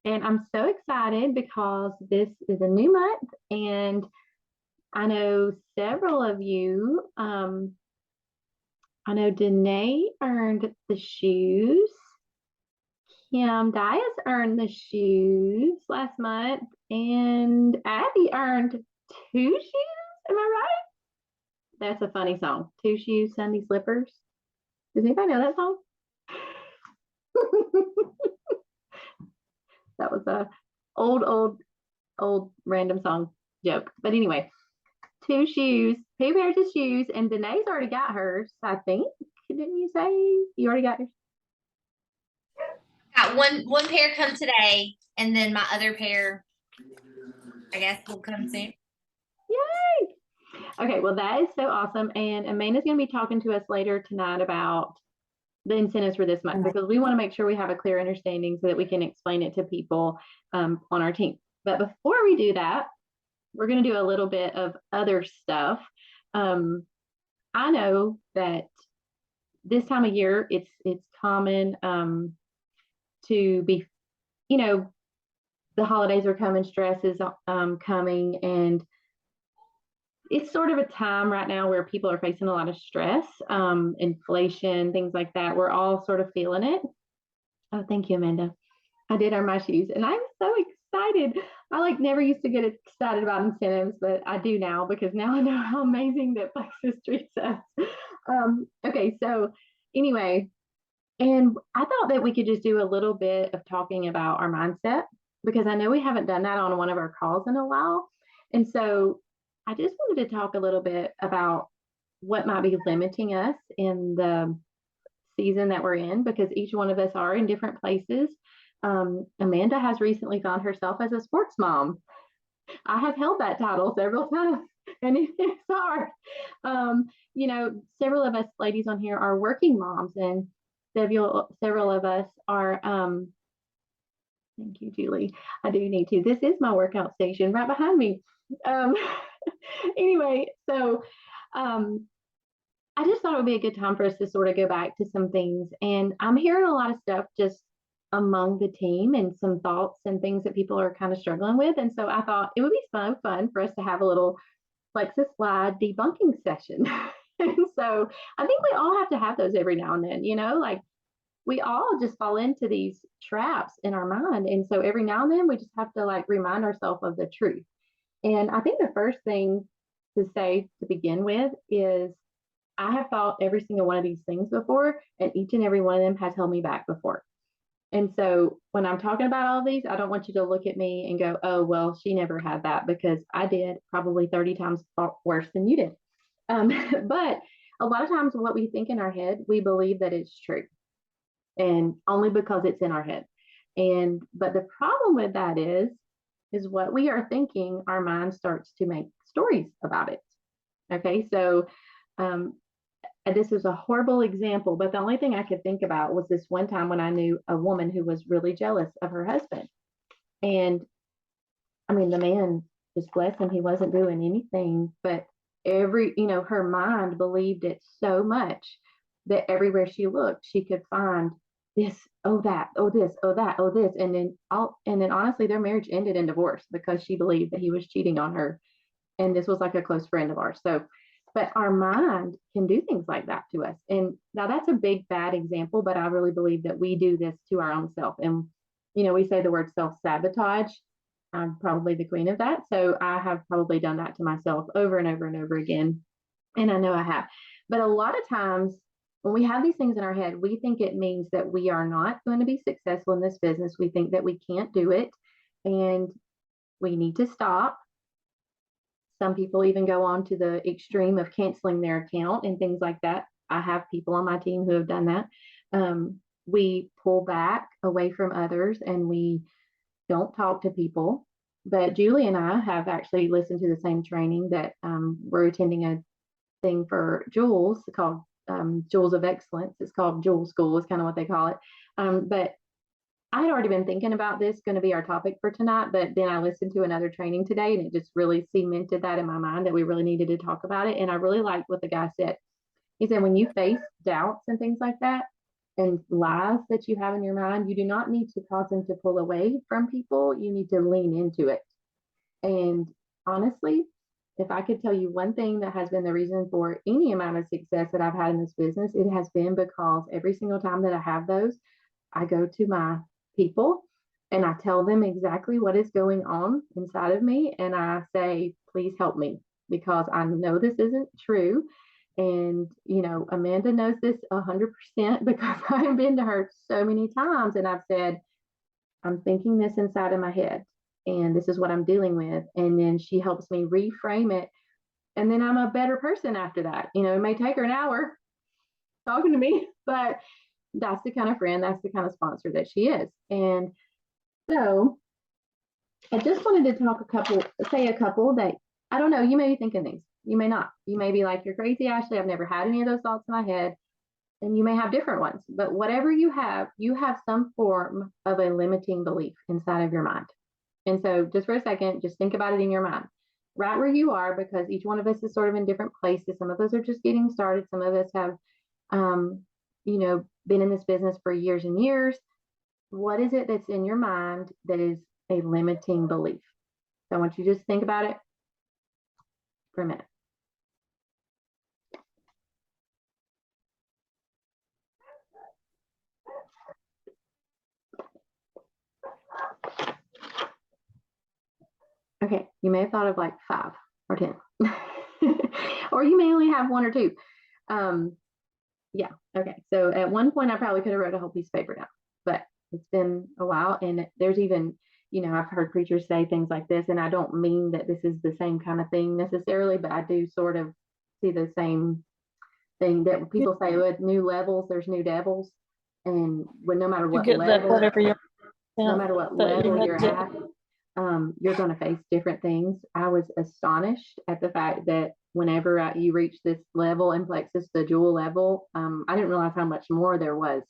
And I'm so excited because this is a new month, and I know several of you. I know Danae earned the shoes. Kim Dias earned the shoes last month, and Abby earned two shoes. Am I right? That's a funny song. Two shoes, Sunday slippers. Does anybody know that song? That was a old random song joke. But anyway, two pairs of shoes, and Danae's already got hers, I think. Didn't you say you already got yours? Got one pair come today, and then my other pair, I guess, will come soon. Yay! Okay, well, that is so awesome. And Amanda's going to be talking to us later tonight about the incentives for this month because we want to make sure we have a clear understanding so that we can explain it to people on our team. But before we do that, we're going to do a little bit of other stuff. I know that this time of year it's common to be, you know, the holidays are coming, stress is coming, and it's sort of a time right now where people are facing a lot of stress, inflation, things like that. We're all sort of feeling it. Oh, thank you, Amanda. I did earn my shoes, and I'm so excited. I like never used to get excited about incentives, but I do now because now I know how amazing that Plexus treats us. Okay, so anyway, and I thought that we could just do a little bit of talking about our mindset because I know we haven't done that on one of our calls in a while. And so I just wanted to talk a little bit about what might be limiting us in the season that we're in because each one of us are in different places. Amanda has recently found herself as a sports mom. I have held that title several times, and it's hard. Several of us ladies on here are working moms, and several of us are. Thank you, Julie. I do need to. This is my workout station right behind me. Um, anyway, so um, I just thought it would be a good time for us to sort of go back to some things. And I'm hearing a lot of stuff just among the team and some thoughts and things that people are kind of struggling with. And so I thought it would be fun for us to have a little Plexus slide debunking session. And so I think we all have to have those every now and then, like we all just fall into these traps in our mind. And so every now and then we just have to like remind ourselves of the truth. And I think the first thing to say to begin with is I have thought every single one of these things before, and each and every one of them has held me back before. And so when I'm talking about all these, I don't want you to look at me and go, oh, well, she never had that because I did probably 30 times worse than you did. But a lot of times, what we think in our head, we believe that it's true, and only because it's in our head. But the problem with that is what we are thinking, our mind starts to make stories about it. Okay, so um, this is a horrible example, but the only thing I could think about was this one time when I knew a woman who was really jealous of her husband. And I mean, the man, just bless him, he wasn't doing anything, but her mind believed it so much that everywhere she looked, she could find this, oh, that, oh, this, oh, that, oh, this. And then honestly, their marriage ended in divorce because she believed that he was cheating on her. And this was like a close friend of ours. So, but our mind can do things like that to us. And now that's a big bad example, but I really believe that we do this to our own self. And, we say the word self sabotage. I'm probably the queen of that. So I have probably done that to myself over and over and over again. And I know I have. But a lot of times when we have these things in our head, we think it means that we are not going to be successful in this business. We think that we can't do it and we need to stop. Some people even go on to the extreme of canceling their account and things like that. I have people on my team who have done that. We pull back away from others and we don't talk to people. But Julie and I have actually listened to the same training that we're attending a thing for Jules called Jewels of Excellence. It's called Jewel School, is kind of what they call it. But I had already been thinking about this going to be our topic for tonight, but then I listened to another training today and it just really cemented that in my mind that we really needed to talk about it. And I really liked what the guy said. He said, when you face doubts and things like that, and lies that you have in your mind, you do not need to cause them to pull away from people. You need to lean into it. And honestly, if I could tell you one thing that has been the reason for any amount of success that I've had in this business, it has been because every single time that I have those, I go to my people and I tell them exactly what is going on inside of me. And I say, please help me because I know this isn't true. And, Amanda knows this 100% because I have been to her so many times and I've said, I'm thinking this inside of my head and this is what I'm dealing with. And then she helps me reframe it. And then I'm a better person after that. It may take her an hour talking to me, but that's the kind of friend, that's the kind of sponsor that she is. And so I just wanted to say a couple that I don't know, you may be thinking these, you may not. You may be like, you're crazy, Ashley. I've never had any of those thoughts in my head. And you may have different ones, but whatever you have some form of a limiting belief inside of your mind. And so just for a second, just think about it in your mind, right where you are, because each one of us is sort of in different places. Some of us are just getting started. Some of us have, been in this business for years and years. What is it that's in your mind that is a limiting belief? So I want you to just think about it for a minute. Okay, you may have thought of like 5 or 10, or you may only have 1 or 2. Yeah, okay. So at one point, I probably could have wrote a whole piece of paper down, but it's been a while. And there's even, I've heard preachers say things like this, and I don't mean that this is the same kind of thing necessarily, but I do sort of see the same thing that people say with new levels, there's new devils. And no matter what level, no matter what level you're at, you're going to face different things. I was astonished at the fact that whenever you reach this level in Plexus, the jewel level, I didn't realize how much more there was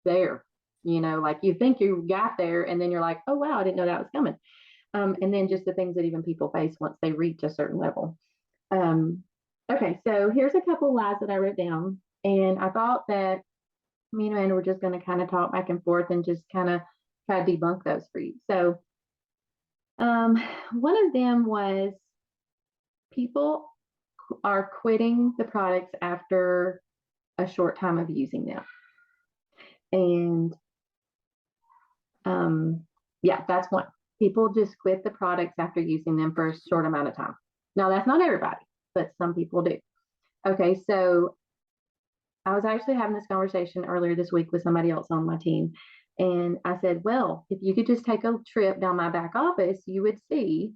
there. Like you think you got there and then you're like, oh, wow, I didn't know that was coming. And then just the things that even people face once they reach a certain level. Okay, so here's a couple lies that I wrote down. And I thought that me and Amanda were just going to kind of talk back and forth and just kind of try to debunk those for you. So one of them was people are quitting the products after a short time of using them. And yeah, that's one. People just quit the products after using them for a short amount of time. Now, that's not everybody, but some people do. Okay, so I was actually having this conversation earlier this week with somebody else on my team. And I said, well, if you could just take a trip down my back office, you would see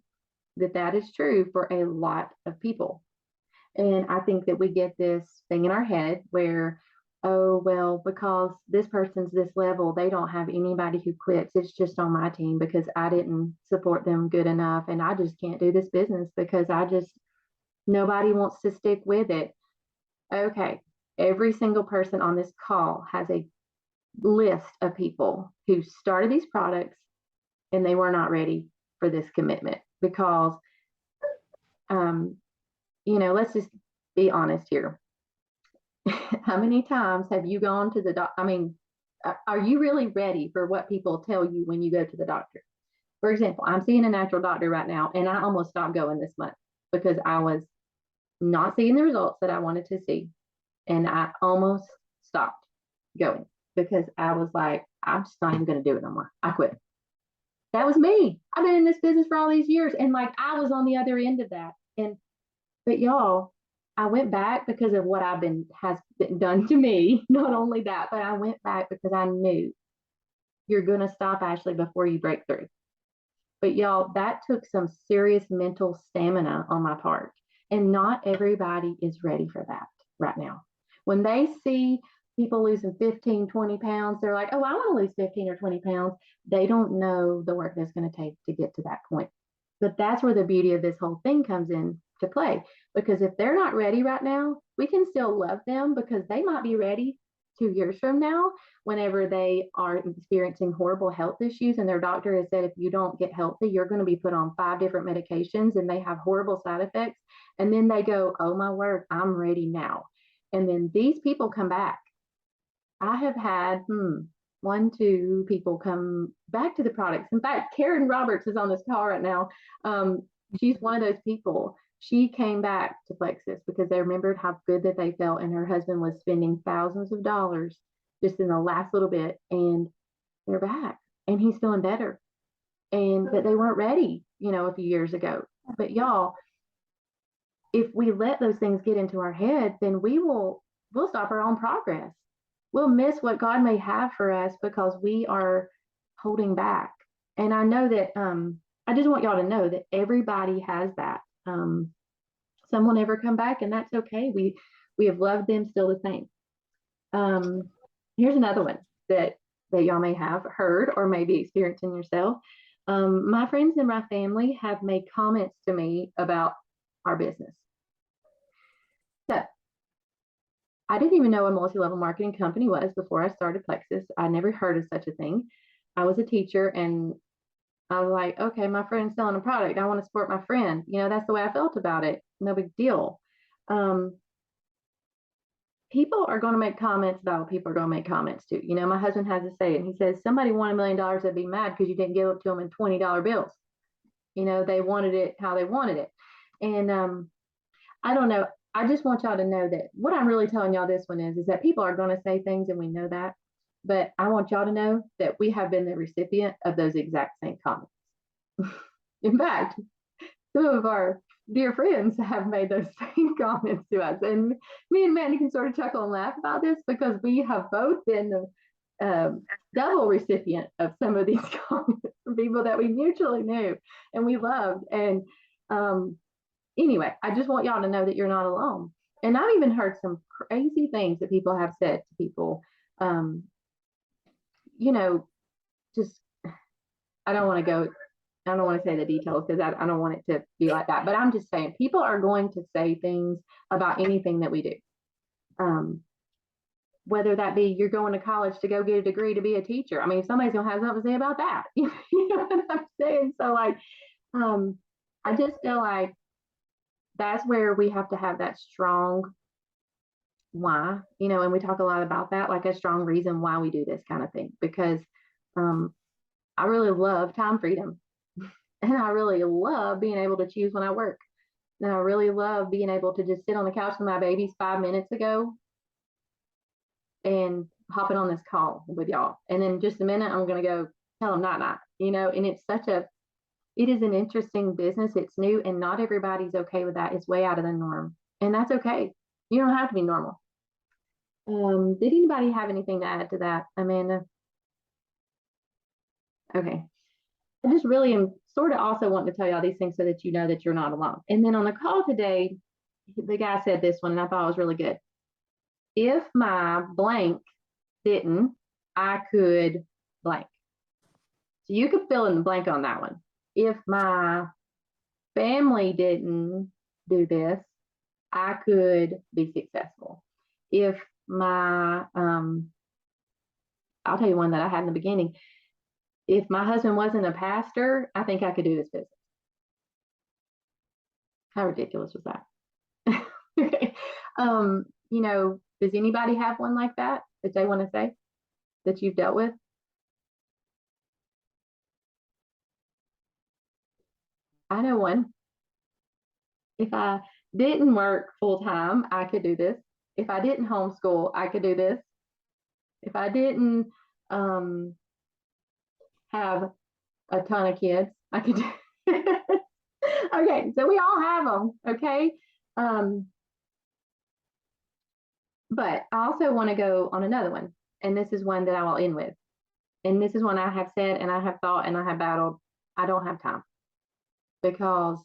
that that is true for a lot of people. And I think that we get this thing in our head where, oh, well, because this person's this level, they don't have anybody who quits. It's just on my team because I didn't support them good enough. And I just can't do this business because nobody wants to stick with it. Okay. Every single person on this call has a list of people who started these products and they were not ready for this commitment because, let's just be honest here. How many times have you gone to the doctor? I mean, are you really ready for what people tell you when you go to the doctor? For example, I'm seeing a natural doctor right now, and I almost stopped going this month because I was not seeing the results that I wanted to see. And I almost stopped going because I was like, I'm just not even going to do it no more. I quit. That was me. I've been in this business for all these years. And like, I was on the other end of that. But y'all, I went back because of what has been done to me. Not only that, but I went back because I knew you're going to stop, Ashley, before you break through. But y'all, that took some serious mental stamina on my part. And not everybody is ready for that right now. When they see people losing 15, 20 pounds, they're like, oh, I want to lose 15 or 20 pounds. They don't know the work that's going to take to get to that point. But that's where the beauty of this whole thing comes in to play. Because if they're not ready right now, we can still love them because they might be ready 2 years from now, whenever they are experiencing horrible health issues and their doctor has said, if you don't get healthy, you're going to be put on 5 different medications and they have horrible side effects. And then they go, oh my word, I'm ready now. And then these people come back I have had one, two people come back to the products. In fact, Karen Roberts is on this call right now. She's one of those people. She came back to Plexus because they remembered how good that they felt, and her husband was spending thousands of dollars just in the last little bit, and they're back, and he's feeling better. And that they weren't ready, a few years ago. But y'all, if we let those things get into our head, then we'll stop our own progress. We'll miss what God may have for us because we are holding back. And I know that I just want y'all to know that everybody has that. Some will never come back, and that's okay. We have loved them still the same. Here's another one that y'all may have heard or maybe experiencing yourself. My friends and my family have made comments to me about our business. So I didn't even know what a multi-level marketing company was before I started Plexus. I never heard of such a thing. I was a teacher, and I was like, okay, my friend's selling a product. I want to support my friend. That's the way I felt about it. No big deal. People are going to make comments about what people are going to make comments to. My husband has a saying. He says, somebody won $1 million, they'd be mad because you didn't give it to them in $20 bills. They wanted it how they wanted it. And I don't know. I just want y'all to know that what I'm really telling y'all this one is that people are going to say things, and we know that. But I want y'all to know that we have been the recipient of those exact same comments. In fact, some of our dear friends have made those same comments to us. And me and Mandy can sort of chuckle and laugh about this because we have both been the double recipient of some of these comments from people that we mutually knew and we loved. And anyway, I just want y'all to know that you're not alone. And I've even heard some crazy things that people have said to people. Just, I don't want to say the details because I don't want it to be like that. But I'm just saying, people are going to say things about anything that we do. Whether that be you're going to college to go get a degree to be a teacher. I mean, if somebody's going to have something to say about that, you know what I'm saying? So I just feel like that's where we have to have that strong why, and we talk a lot about that, like a strong reason why we do this kind of thing, because I really love time freedom. And I really love being able to choose when I work. And I really love being able to just sit on the couch with my babies 5 minutes ago and hopping on this call with y'all. And in just a minute, I'm going to go tell them night, and it is an interesting business. It's new, and not everybody's okay with that. It's way out of the norm, and that's okay. You don't have to be normal. Did anybody have anything to add to that, Amanda? Okay. I just really am sort of also wanting to tell y'all these things so that you know that you're not alone. And then on the call today, the guy said this one, and I thought it was really good. If my blank didn't, I could blank. So you could fill in the blank on that one. If my family didn't do this, I could be successful. If my, I'll tell you one that I had in the beginning. If my husband wasn't a pastor, I think I could do this business. How ridiculous was that? Okay. Does anybody have one like that they want to say that you've dealt with? I know one. If I didn't work full time, I could do this. If I didn't homeschool, I could do this. If I didn't have a ton of kids, I could do Okay, so we all have them, okay? But I also want to go on another one, and this is one that I will end with. And this is one I have said, and I have thought, and I have battled. I don't have time because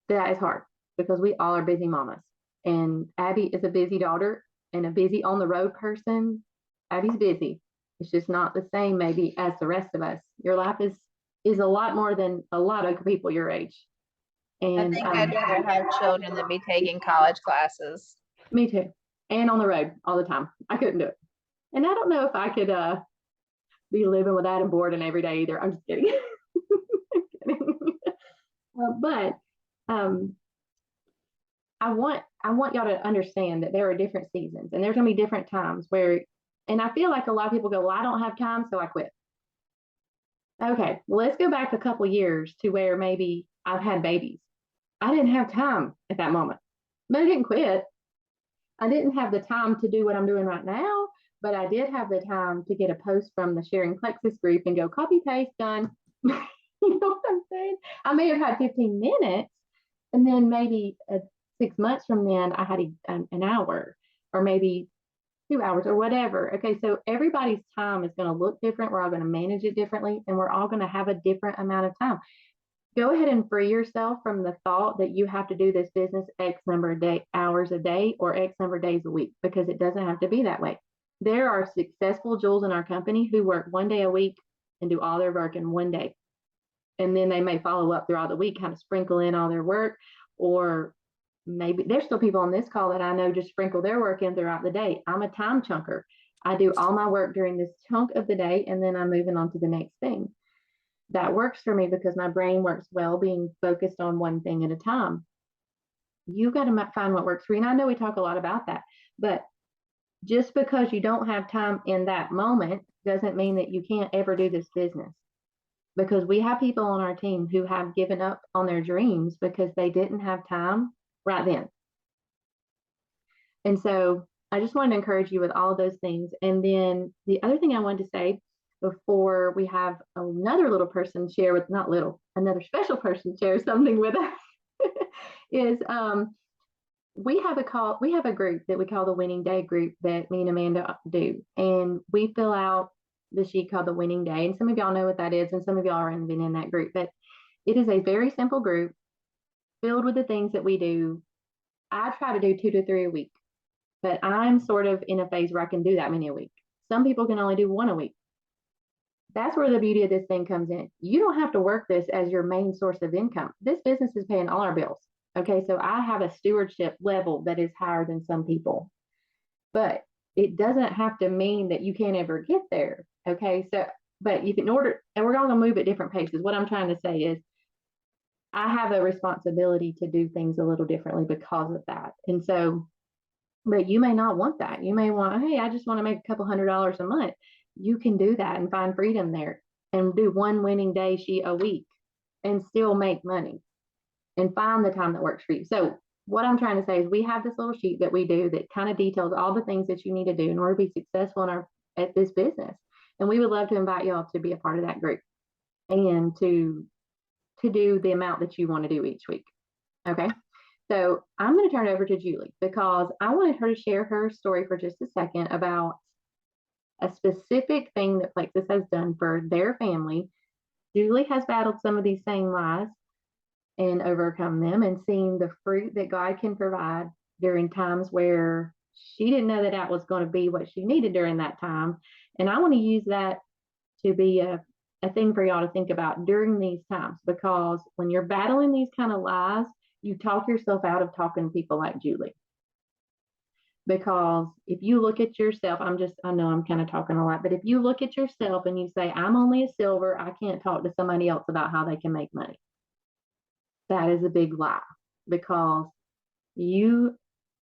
that is hard because we all are busy mamas. And Abby is a busy daughter and a busy on the road person. Abby's busy. It's just not the same maybe as the rest of us. Your life is a lot more than a lot of people your age. And I think I'd rather have children than be taking college classes. Me too. And on the road all the time. I couldn't do it. And I don't know if I could be living with Adam Borden every day either. I'm just kidding. But I want y'all to understand that there are different seasons and there's going to be different times where, and I feel like a lot of people go, well, I don't have time, so I quit. Okay, well, let's go back a couple years to where maybe I've had babies. I didn't have time at that moment, but I didn't quit. I didn't have the time to do what I'm doing right now, but I did have the time to get a post from the Sharing Plexus group and go copy paste done. You know what I'm saying? I may have had 15 minutes, and then maybe 6 months from then I had an hour, or maybe 2 hours, or whatever. Okay, so everybody's time is going to look different. We're all going to manage it differently, and we're all going to have a different amount of time. Go ahead and free yourself from the thought that you have to do this business X number of hours a day or X number of days a week, because it doesn't have to be that way. There are successful Jules in our company who work 1 day a week and do all their work in 1 day. And then they may follow up throughout the week, kind of sprinkle in all their work, or maybe there's still people on this call that I know just sprinkle their work in throughout the day. I'm a time chunker. I do all my work during this chunk of the day, and then I'm moving on to the next thing. That works for me because my brain works well being focused on one thing at a time. You got to find what works for you. And I know we talk a lot about that, but just because you don't have time in that moment doesn't mean that you can't ever do this business. Because we have people on our team who have given up on their dreams because they didn't have time right then. And so I just wanted to encourage you with all those things. And then the other thing I wanted to say before we have another little person share with, not little, another special person share something with us is we have a group that we call the Winning Day group that me and Amanda do. And we fill out the sheet called the Winning Day. And some of y'all know what that is, and some of y'all are been in that group. But it is a very simple group filled with the things that we do. I try to do 2 to 3 a week, but I'm sort of in a phase where I can do that many a week. Some people can only do 1 a week. That's where the beauty of this thing comes in. You don't have to work this as your main source of income. This business is paying all our bills. Okay, so I have a stewardship level that is higher than some people, but it doesn't have to mean that you can't ever get there. Okay, so, but if in order, and we're all gonna move at different paces. What I'm trying to say is I have a responsibility to do things a little differently because of that. And so, but you may not want that. You may want, hey, I just want to make a couple $100s a month. You can do that and find freedom there and do 1 winning day sheet a week and still make money and find the time that works for you. So what I'm trying to say is we have this little sheet that we do that kind of details all the things that you need to do in order to be successful at this business. And we would love to invite y'all to be a part of that group and to do the amount that you want to do each week. Okay. So I'm going to turn it over to Julie because I wanted her to share her story for just a second about a specific thing that Plexus has done for their family. Julie has battled some of these same lies and overcome them and seen the fruit that God can provide during times where she didn't know that was going to be what she needed during that time. And I want to use that to be a thing for y'all to think about during these times, because when you're battling these kind of lies, you talk yourself out of talking to people like Julie. Because if you look at yourself, I know I'm kind of talking a lot, but if you look at yourself and you say, I'm only a silver, I can't talk to somebody else about how they can make money. That is a big lie, because you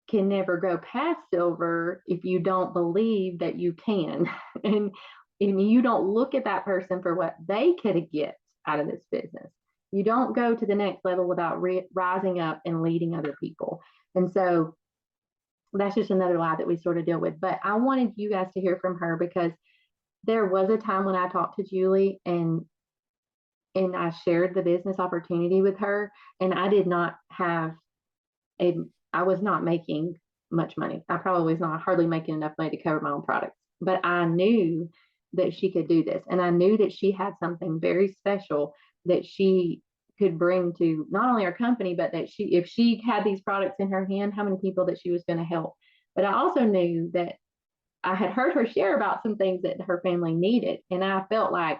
can never go past silver if you don't believe that you can. And you don't look at that person for what they could get out of this business. You don't go to the next level without rising up and leading other people. And so that's just another lie that we sort of deal with. But I wanted you guys to hear from her because there was a time when I talked to Julie and I shared the business opportunity with her, and I did not have I was not making much money. I probably was not hardly making enough money to cover my own products, but I knew that she could do this. And I knew that she had something very special that she could bring to not only our company, but that if she had these products in her hand, how many people that she was going to help. But I also knew that I had heard her share about some things that her family needed. And I felt like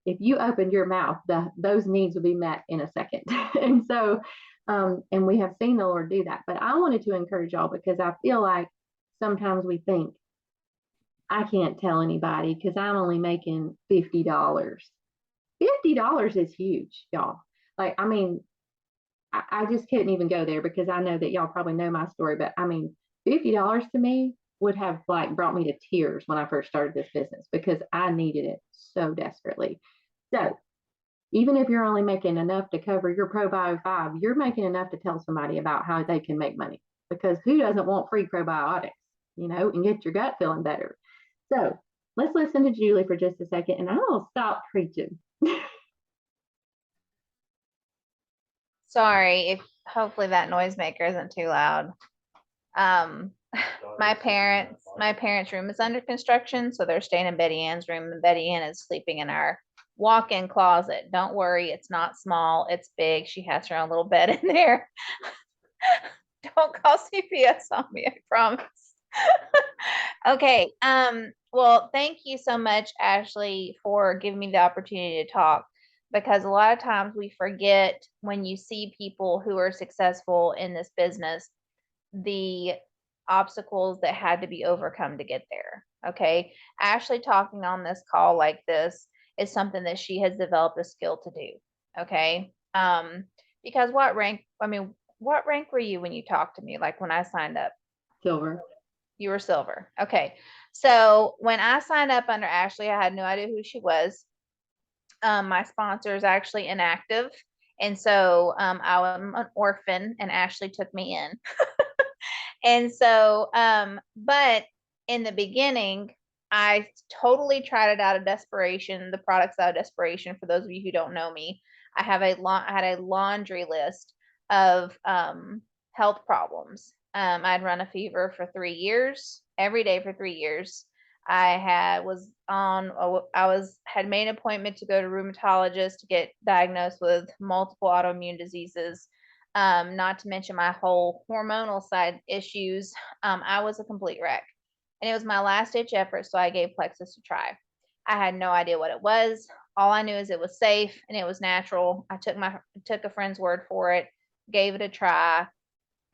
if you opened your mouth, those needs would be met in a second. And so, and we have seen the Lord do that. But I wanted to encourage y'all because I feel like sometimes we think, I can't tell anybody because I'm only making $50. $50 is huge, y'all. Like, I mean, I just couldn't even go there because I know that y'all probably know my story, but I mean, $50 to me would have like brought me to tears when I first started this business because I needed it so desperately. So even if you're only making enough to cover your probio 5, you're making enough to tell somebody about how they can make money, because who doesn't want free probiotics, and get your gut feeling better. So let's listen to Julie for just a second, and I'll stop preaching. Sorry if hopefully that noisemaker isn't too loud. My parents' room is under construction, so they're staying in Betty Ann's room, and Betty Ann is sleeping in our walk-in closet. Don't worry, it's not small, it's big. She has her own little bed in there. Don't call CPS on me, I promise. Okay, well, thank you so much, Ashley, for giving me the opportunity to talk, because a lot of times we forget when you see people who are successful in this business, the obstacles that had to be overcome to get there. Okay. Ashley talking on this call like this is something that she has developed a skill to do. Okay. Because what rank were you when you talked to me? Like when I signed up? Silver. You were silver. Okay. So when I signed up under Ashley, I had no idea who she was. My sponsor is actually inactive. And so I'm an orphan, and Ashley took me in. And so, but in the beginning, I totally tried it out of desperation, the products out of desperation. For those of you who don't know me, I had a laundry list of health problems. I'd run a fever for 3 years, every day for 3 years. I had made an appointment to go to rheumatologist to get diagnosed with multiple autoimmune diseases. Not to mention my whole hormonal side issues. I was a complete wreck, and it was my last ditch effort, so I gave Plexus a try. I had no idea what it was. All I knew is it was safe and it was natural. I took a friend's word for it, gave it a try.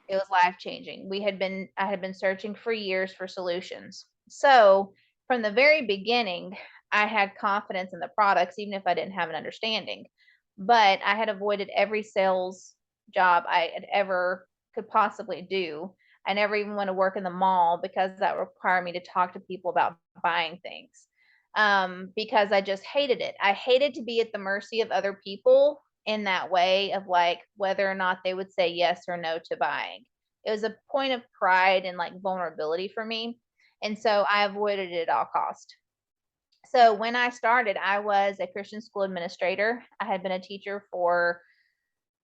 It was life-changing. I had been searching for years for solutions. So from the very beginning, I had confidence in the products, even if I didn't have an understanding. But I had avoided every sales job I had ever could possibly do. I never even went to work in the mall because that required me to talk to people about buying things. Because I just hated it. I hated to be at the mercy of other people in that way of like whether or not they would say yes or no to buying. It was a point of pride and like vulnerability for me. And so I avoided it at all cost. So when I started, I was a Christian school administrator. I had been a teacher for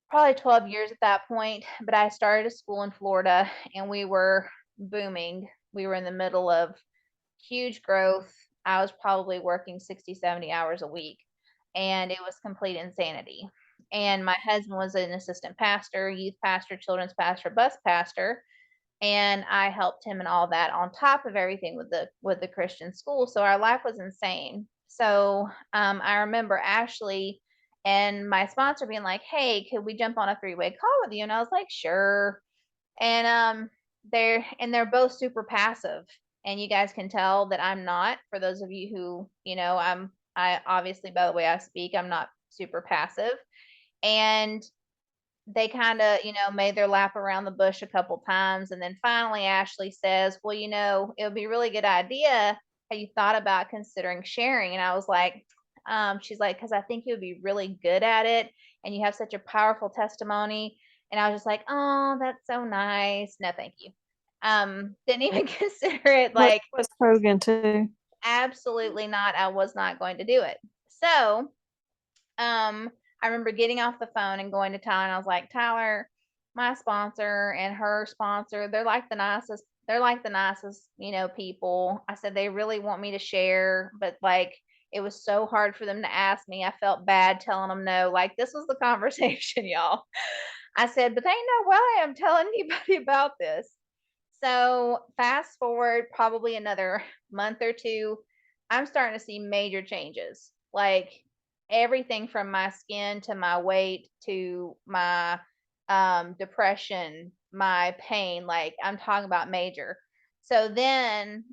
probably 12 years at that point, but I started a school in Florida and we were booming. We were in the middle of huge growth. I was probably working 60, 70 hours a week, and it was complete insanity. And my husband was an assistant pastor, youth pastor, children's pastor, bus pastor, and I helped him and all that on top of everything with the Christian school. So our life was insane. So I remember Ashley and my sponsor being like, "Hey, could we jump on a 3-way call with you?" And I was like, "Sure." And they're both super passive, and you guys can tell that I'm not. For those of you who, I obviously, by the way I speak, I'm not super passive. And they kind of, made their lap around the bush a couple times. And then finally, Ashley says, "Well, it would be a really good idea. Have you thought about considering sharing?" And I was like, she's like, "Because I think you would be really good at it. And you have such a powerful testimony." And I was just like, "Oh, that's so nice. No, thank you." Didn't even consider it like, was Hogan too. absolutely not. I was not going to do it. So, I remember getting off the phone and going to Tyler, and I was like, "Tyler, my sponsor and her sponsor, they're like the nicest, people." I said, "They really want me to share, but like, it was so hard for them to ask me. I felt bad telling them no." Like, this was the conversation, y'all. I said, "But they know why I'm telling anybody about this." So fast forward probably another month or two, I'm starting to see major changes. Like everything from my skin to my weight to my depression, my pain, like I'm talking about major. So then,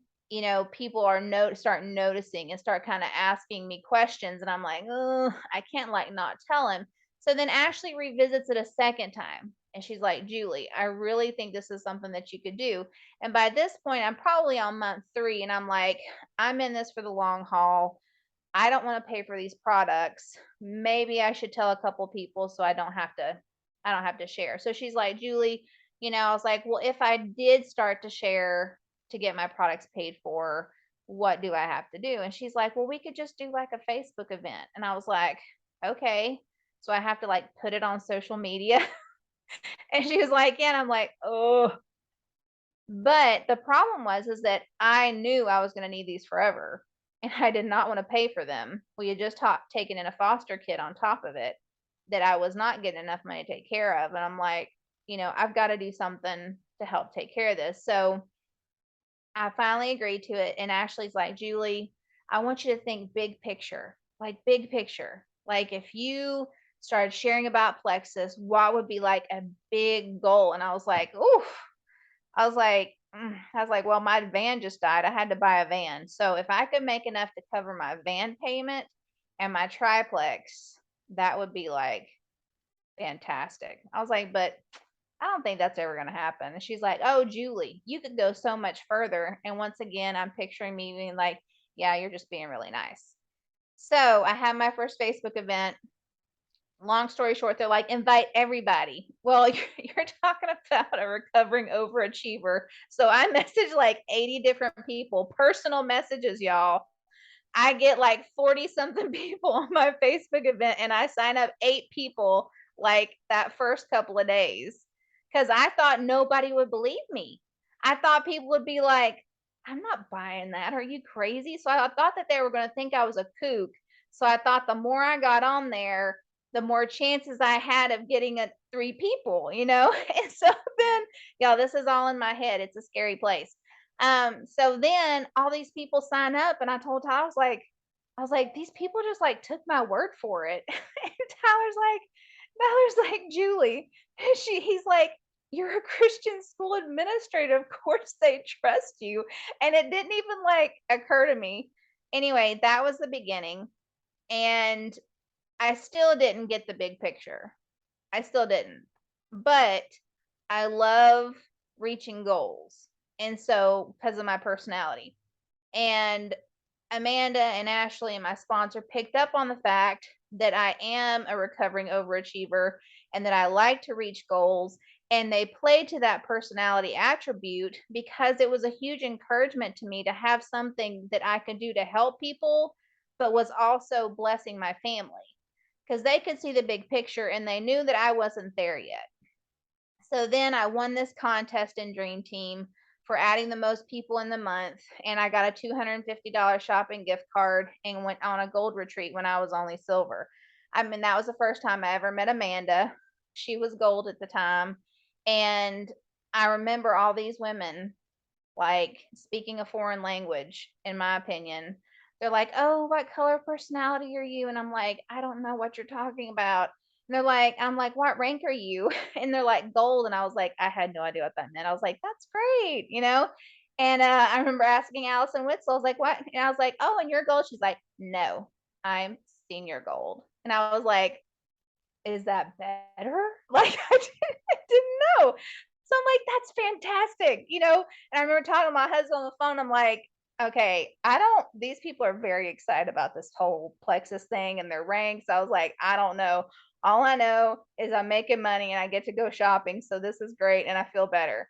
people are start noticing and start kind of asking me questions, and I'm like, "Oh, I can't like not tell him." So then Ashley revisits it a second time. And she's like, Julie, I really think this is something that you could do. And by this point, I'm probably on month 3. And I'm like, I'm in this for the long haul. I don't want to pay for these products. Maybe I should tell a couple people so I don't have to share. So she's like, Julie, I was like, well, if I did start to share to get my products paid for, what do I have to do? And she's like, well, we could just do like a Facebook event. And I was like, okay. So I have to like put it on social media. And she was like, yeah. And I'm like, oh. But the problem is that I knew I was going to need these forever, and I did not want to pay for them. We had just taken in a foster kid on top of it that I was not getting enough money to take care of. And I'm like, I've got to do something to help take care of this. So I finally agreed to it. And Ashley's like, Julie, I want you to think big picture, like big picture. Like if you started sharing about Plexus, what would be like a big goal? And I was like, ooh, I was like, well, my van just died. I had to buy a van. So if I could make enough to cover my van payment and my triplex, that would be like fantastic. I was like, but I don't think that's ever going to happen. And she's like, oh, Julie, you could go so much further. And once again, I'm picturing me being like, yeah, you're just being really nice. So I had my first Facebook event. Long story short, they're like, invite everybody. Well, you're talking about a recovering overachiever. So I messaged like 80 different people, personal messages, y'all. I get like 40 something people on my Facebook event, and I sign up 8 people like that first couple of days because I thought nobody would believe me. I thought people would be like, I'm not buying that. Are you crazy? So I thought that they were going to think I was a kook. So I thought the more I got on there, the more chances I had of getting 3 people, And so then, y'all, this is all in my head. It's a scary place. So then all these people sign up, and I told Tyler, I was like, these people just like took my word for it. And Tyler's like, Julie, he's like, you're a Christian school administrator. Of course they trust you. And it didn't even like occur to me. Anyway, that was the beginning. And I still didn't get the big picture. I still didn't. But I love reaching goals. And so, because of my personality. And Amanda and Ashley and my sponsor picked up on the fact that I am a recovering overachiever and that I like to reach goals. And they played to that personality attribute because it was a huge encouragement to me to have something that I could do to help people, but was also blessing my family because they could see the big picture and they knew that I wasn't there yet. So then I won this contest in Dream Team for adding the most people in the month, and I got a $250 shopping gift card and went on a gold retreat when I was only silver. I mean, that was the first time I ever met Amanda. She was gold at the time. And I remember all these women like speaking a foreign language, in my opinion. They're like, oh, what color personality are you? And I'm like, I don't know what you're talking about. And they're like, I'm like, what rank are you? And they're like, gold. And I was like, I had no idea what that meant. I was like, that's great, And I remember asking Allison Witzel, I was like, what? And I was like, oh, and you're gold? She's like, no, I'm senior gold. And I was like, is that better? Like, I didn't know. So I'm like, that's fantastic, And I remember talking to my husband on the phone. I'm like, okay, these people are very excited about this whole Plexus thing and their ranks. I was like, I don't know. All I know is I'm making money and I get to go shopping. So this is great. And I feel better.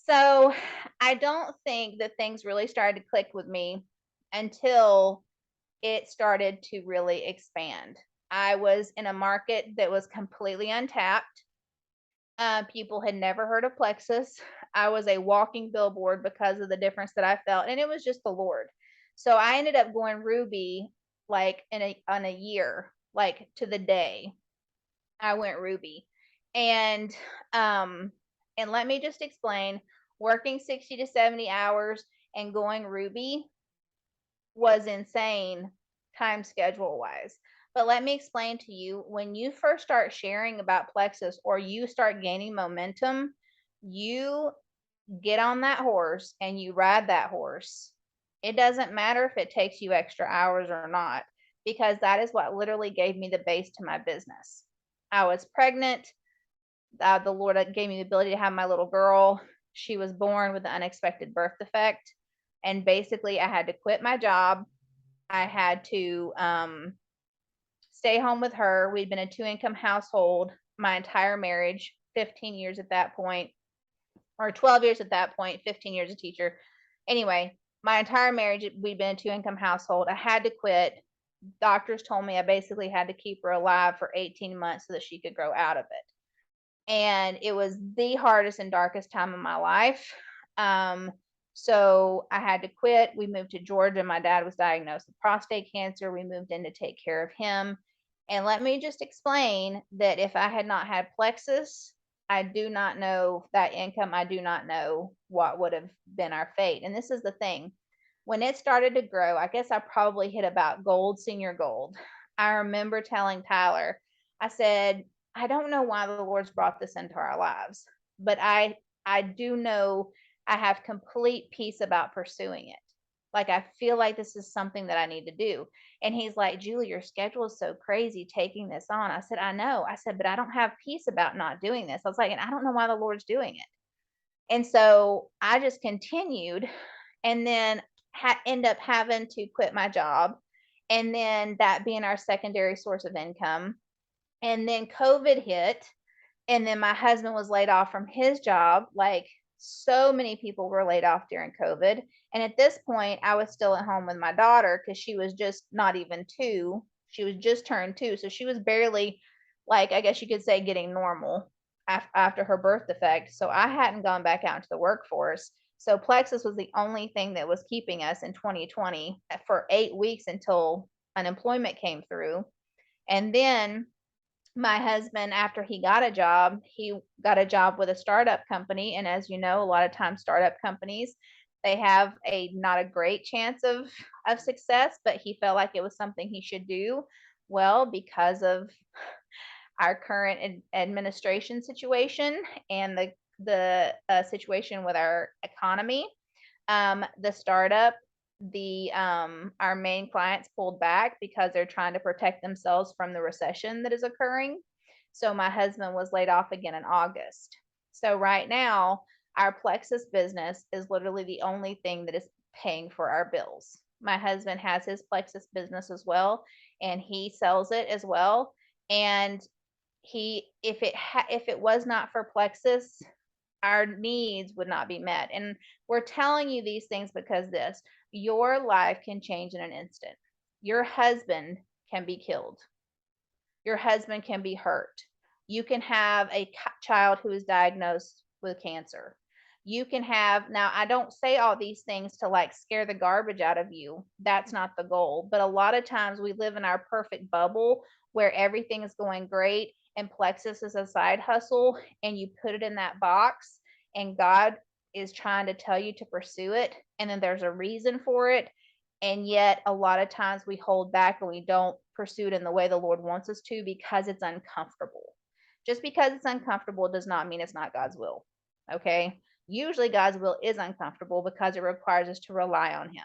So I don't think that things really started to click with me until it started to really expand. I was in a market that was completely untapped. People had never heard of Plexus. I was a walking billboard because of the difference that I felt, and it was just the Lord. So I ended up going Ruby like on a year, like to the day. I went Ruby, and let me just explain: working 60 to 70 hours and going Ruby was insane, time schedule wise. But let me explain to you, when you first start sharing about Plexus or you start gaining momentum, you get on that horse and you ride that horse. It doesn't matter if it takes you extra hours or not, because that is what literally gave me the base to my business. I was pregnant. The Lord gave me the ability to have my little girl. She was born with an unexpected birth defect. And basically, I had to quit my job. I had to stay home with her. We'd been a 2-income household my entire marriage, 15 years at that point, or 12 years at that point, 15 years a teacher. Anyway, my entire marriage, we'd been a 2-income household. I had to quit. Doctors told me I basically had to keep her alive for 18 months so that she could grow out of it. And it was the hardest and darkest time of my life. So I had to quit. We moved to Georgia. My dad was diagnosed with prostate cancer. We moved in to take care of him. And let me just explain that if I had not had Plexus, I do not know that income. I do not know what would have been our fate. And this is the thing. When it started to grow, I guess I probably hit about gold, senior gold. I remember telling Tyler, I said, I don't know why the Lord's brought this into our lives, but I do know I have complete peace about pursuing it. Like, I feel like this is something that I need to do. And he's like, Julie, your schedule is so crazy taking this on. I said, I know. I said, but I don't have peace about not doing this. I was like, and I don't know why the Lord's doing it. And so I just continued, and then end up having to quit my job. And then that being our secondary source of income. And then COVID hit, and then my husband was laid off from his job. Like, so many people were laid off during COVID. And at this point, I was still at home with my daughter because she was just not even 2. She was just turned 2. So she was barely, like, I guess you could say, getting normal after her birth defect. So I hadn't gone back out into the workforce. So Plexus was the only thing that was keeping us in 2020 for 8 weeks until unemployment came through. And then my husband, after he got a job with a startup company. And as you know, a lot of times startup companies, they have not a great chance of success, but he felt like it was something he should do. Well, because of our current administration situation and the situation with our economy, the startup, our main clients pulled back because they're trying to protect themselves from the recession that is occurring. So my husband was laid off again in August. So right now, our Plexus business is literally the only thing that is paying for our bills. My husband has his Plexus business as well, and he sells it as well. And if it was not for Plexus, our needs would not be met. And we're telling you these things because your life can change in an instant. Your husband can be killed. Your husband can be hurt. You can have a child who is diagnosed with cancer. You can have, now I don't say all these things to like scare the garbage out of you. That's not the goal. But a lot of times we live in our perfect bubble where everything is going great and Plexus is a side hustle, and you put it in that box, and God is trying to tell you to pursue it, and then there's a reason for it. And yet a lot of times we hold back and we don't pursue it in the way the Lord wants us to because it's uncomfortable. Just because it's uncomfortable does not mean it's not God's will. Okay. Usually God's will is uncomfortable because it requires us to rely on him.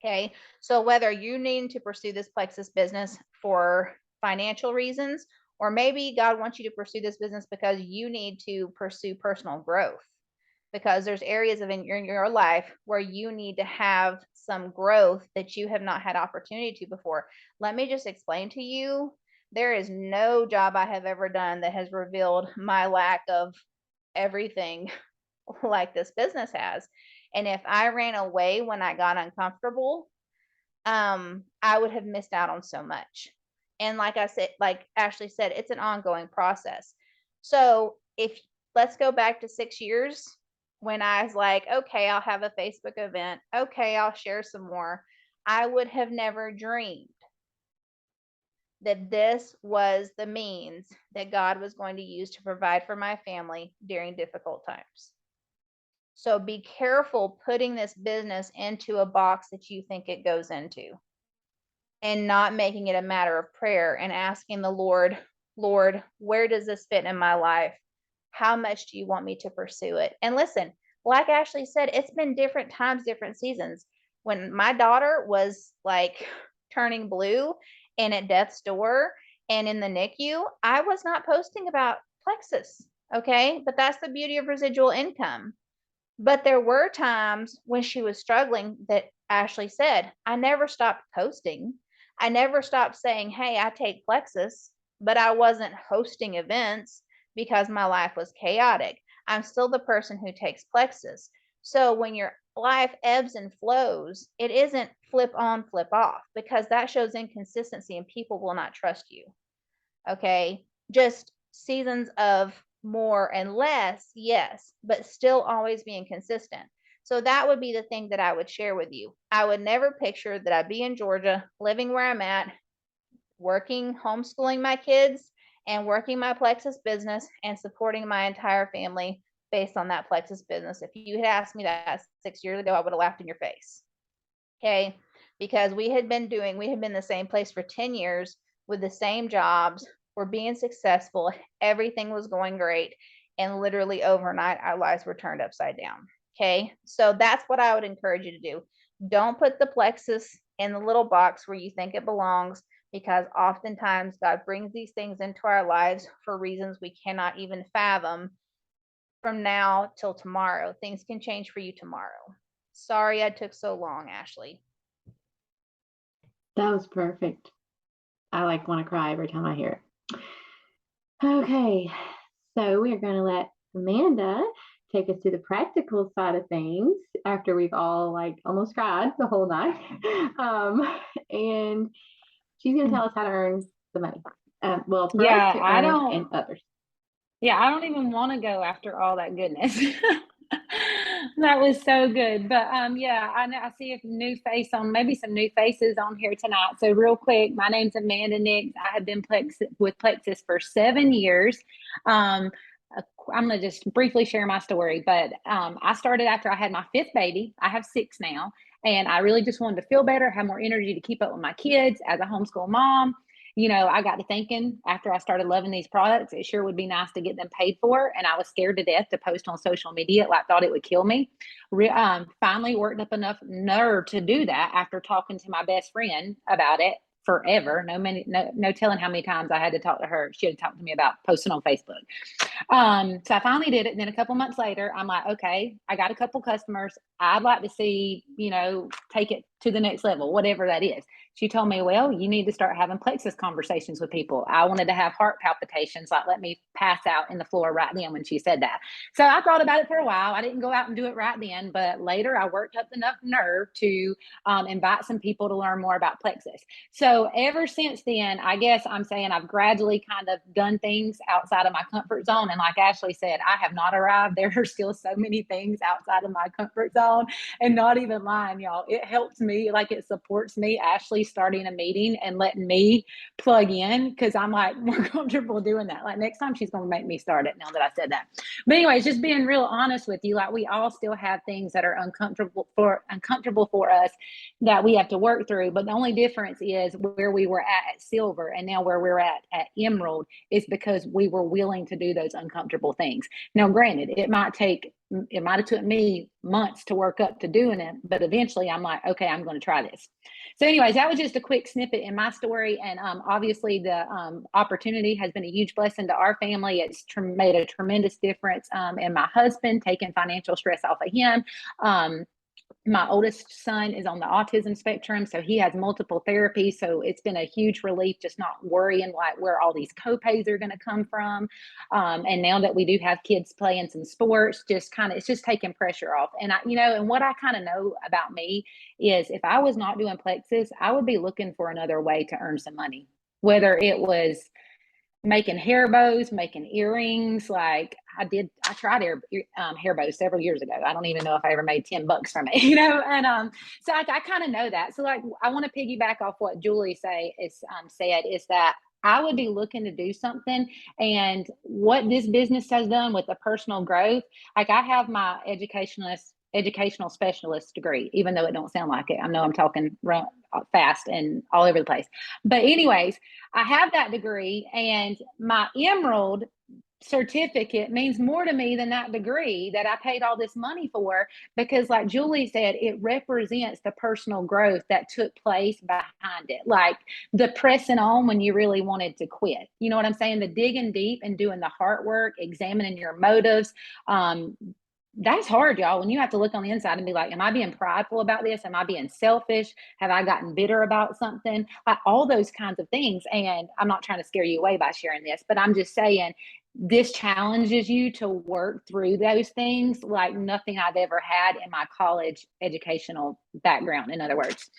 Okay. So whether you need to pursue this Plexus business for financial reasons, or maybe God wants you to pursue this business because you need to pursue personal growth, because there's areas in your life where you need to have some growth that you have not had opportunity to before. Let me just explain to you, there is no job I have ever done that has revealed my lack of everything like this business has. And if I ran away when I got uncomfortable, I would have missed out on so much. And like I said, like Ashley said, it's an ongoing process. So let's go back to 6 years when I was like, okay, I'll have a Facebook event. Okay, I'll share some more. I would have never dreamed that this was the means that God was going to use to provide for my family during difficult times. So be careful putting this business into a box that you think it goes into, and not making it a matter of prayer and asking the Lord, where does this fit in my life? How much do you want me to pursue it? And listen, like Ashley said, it's been different times, different seasons. When my daughter was like turning blue and at death's door, and in the NICU, I was not posting about Plexus. Okay. But that's the beauty of residual income. But there were times when she was struggling that Ashley said, I never stopped posting. I never stopped saying, hey, I take Plexus, but I wasn't hosting events because my life was chaotic. I'm still the person who takes Plexus. So when your life ebbs and flows, it isn't flip on, flip off, because that shows inconsistency and people will not trust you. Okay. Just seasons of more and less, yes, but still always being consistent. So that would be the thing that I would share with you. I would never picture that I'd be in Georgia, living where I'm at, working, homeschooling my kids, and working my Plexus business and supporting my entire family based on that Plexus business. If you had asked me that 6 years ago, I would have laughed in your face. Okay. Because we had been in the same place for 10 years with the same jobs. We're being successful. Everything was going great. And literally overnight, our lives were turned upside down. Okay. So that's what I would encourage you to do. Don't put the Plexus in the little box where you think it belongs, because oftentimes God brings these things into our lives for reasons we cannot even fathom from now till tomorrow. Things can change for you tomorrow. Sorry I took so long, Ashley. That was perfect. I like want to cry every time I hear it. Okay, so we are going to let Amanda take us to the practical side of things after we've all like almost cried the whole night. And she's going to tell us how to earn the money. Well, for us to earn and others. Yeah, I don't even want to go after all that goodness. That was so good. But yeah, I see a new face on, maybe some new faces on here tonight. So real quick, my name's Amanda Nix. I have been with Plexus for 7 years. I'm going to just briefly share my story, but I started after I had my 5th baby. I have 6 now, and I really just wanted to feel better, have more energy to keep up with my kids as a homeschool mom. You know, I got to thinking after I started loving these products, it sure would be nice to get them paid for. And I was scared to death to post on social media. I thought it would kill me. Finally worked up enough nerve to do that after talking to my best friend about it forever. No telling how many times I had to talk to her. She had talked to me about posting on Facebook. So I finally did it. And then a couple months later, I'm like, okay, I got a couple customers. I'd like to see, take it to the next level, whatever that is. She told me, well, you need to start having Plexus conversations with people. I wanted to have heart palpitations, like let me pass out in the floor right then when she said that. So I thought about it for a while. I didn't go out and do it right then, but later I worked up enough nerve to invite some people to learn more about Plexus. So ever since then, I guess I'm saying I've gradually kind of done things outside of my comfort zone. And like Ashley said, I have not arrived. There are still so many things outside of my comfort zone, and not even lying, y'all. It helps me, like it supports me, Ashley starting a meeting and letting me plug in, because I'm like more comfortable doing that. Like next time she's going to make me start it now that I said that. But anyways, just being real honest with you, like we all still have things that are uncomfortable for us that we have to work through. But the only difference is where we were at silver and now where we're at emerald is because we were willing to do those uncomfortable things. Now, granted, it might have took me months to work up to doing it, but eventually I'm like, okay, I'm going to try this. So anyways, that was just a quick snippet in my story. And obviously the opportunity has been a huge blessing to our family. It's made a tremendous difference in my husband, taking financial stress off of him. My oldest son is on the autism spectrum, so he has multiple therapies. So it's been a huge relief just not worrying like where all these copays are going to come from. And now that we do have kids playing some sports, it's just taking pressure off. And and what I kind of know about me is if I was not doing Plexus, I would be looking for another way to earn some money, whether it was making hair bows, making earrings. Like I tried hair bows several years ago. I don't even know if I ever made $10 from it, And so I kind of know that. So like I want to piggyback off what Julie said is that I would be looking to do something. And what this business has done with the personal growth, like I have my educational specialist degree, even though it don't sound like it. I know I'm talking fast and all over the place. But anyways, I have that degree, and my emerald certificate means more to me than that degree that I paid all this money for, because like Julie said, it represents the personal growth that took place behind it. Like the pressing on when you really wanted to quit. You know what I'm saying? The digging deep and doing the hard work, examining your motives. That's hard, y'all, when you have to look on the inside and be like, am I being prideful about this? Am I being selfish? Have I gotten bitter about something? Like all those kinds of things. And I'm not trying to scare you away by sharing this, but I'm just saying this challenges you to work through those things like nothing I've ever had in my college educational background, in other words.